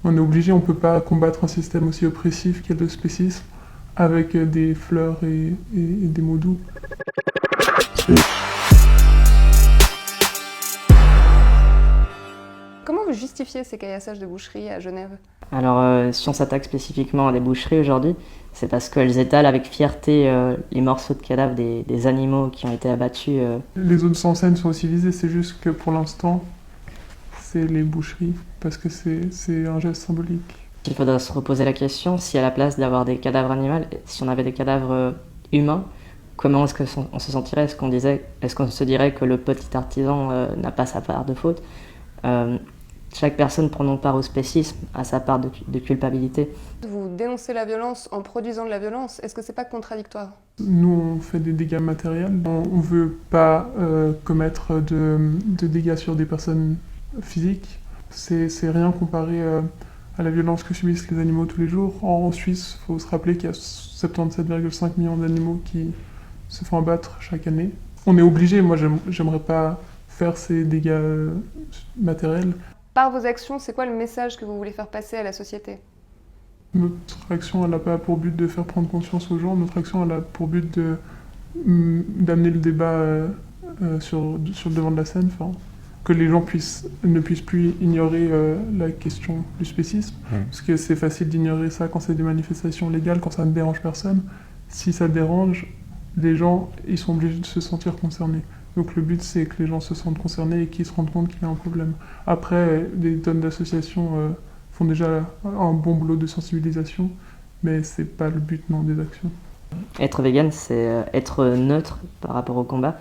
On est obligé, on ne peut pas combattre un système aussi oppressif qu'est le spécisme avec des fleurs et des mots doux. Comment vous justifiez ces caillassages de boucheries à Genève? Alors, si on s'attaque spécifiquement à des boucheries aujourd'hui, c'est parce qu'elles étalent avec fierté les morceaux de cadavres des animaux qui ont été abattus. Les zones sans scène sont aussi visées, c'est juste que pour l'instant, c'est les boucheries, parce que c'est un geste symbolique. Il faudrait se reposer la question si à la place d'avoir des cadavres animaux, si on avait des cadavres humains, comment est-ce qu'on se sentirait? Est-ce qu'on se dirait que le petit artisan n'a pas sa part de faute? Chaque personne prenant part au spécisme a sa part de culpabilité. Vous dénoncez la violence en produisant de la violence, est-ce que c'est pas contradictoire? Nous, on fait des dégâts matériels. On ne veut pas commettre de dégâts sur des personnes physiques. C'est rien comparé à la violence que subissent les animaux tous les jours. En Suisse, il faut se rappeler qu'il y a 77,5 millions d'animaux qui se font abattre chaque année. On est obligé, moi j'aimerais pas faire ces dégâts matériels. Par vos actions, c'est quoi le message que vous voulez faire passer à la société? Notre action, elle n'a pas pour but de faire prendre conscience aux gens. Notre action, elle a pour but d'amener le débat sur le devant de la scène, que les gens ne puissent plus ignorer la question du spécisme. Parce que c'est facile d'ignorer ça quand c'est des manifestations légales, quand ça ne dérange personne. Si ça dérange, les gens, ils sont obligés de se sentir concernés. Donc le but, c'est que les gens se sentent concernés et qu'ils se rendent compte qu'il y a un problème. Après, des tonnes d'associations font déjà un bon boulot de sensibilisation, mais c'est pas le but, non, des actions. Être vegan, c'est être neutre par rapport au combat.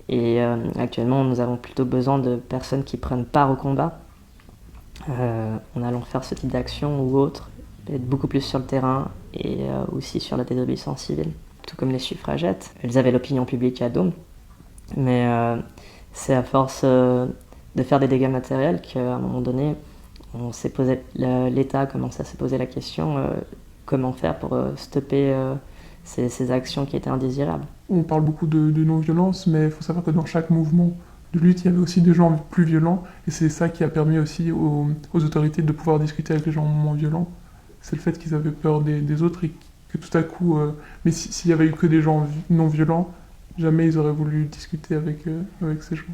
Et actuellement, nous avons plutôt besoin de personnes qui prennent part au combat, en allant faire ce type d'action ou autre, être beaucoup plus sur le terrain et aussi sur la désobéissance civile. Tout comme les suffragettes, elles avaient l'opinion publique à dos, mais c'est à force de faire des dégâts matériels qu'à un moment donné, l'État a commencé à se poser la question comment faire pour stopper ces actions qui étaient indésirables. On parle beaucoup de non-violence, mais il faut savoir que dans chaque mouvement de lutte, il y avait aussi des gens plus violents, et c'est ça qui a permis aussi aux autorités de pouvoir discuter avec les gens moins violents. C'est le fait qu'ils avaient peur des autres et que tout à coup... mais s'il y avait eu que des gens non violents, jamais ils auraient voulu discuter avec ces gens.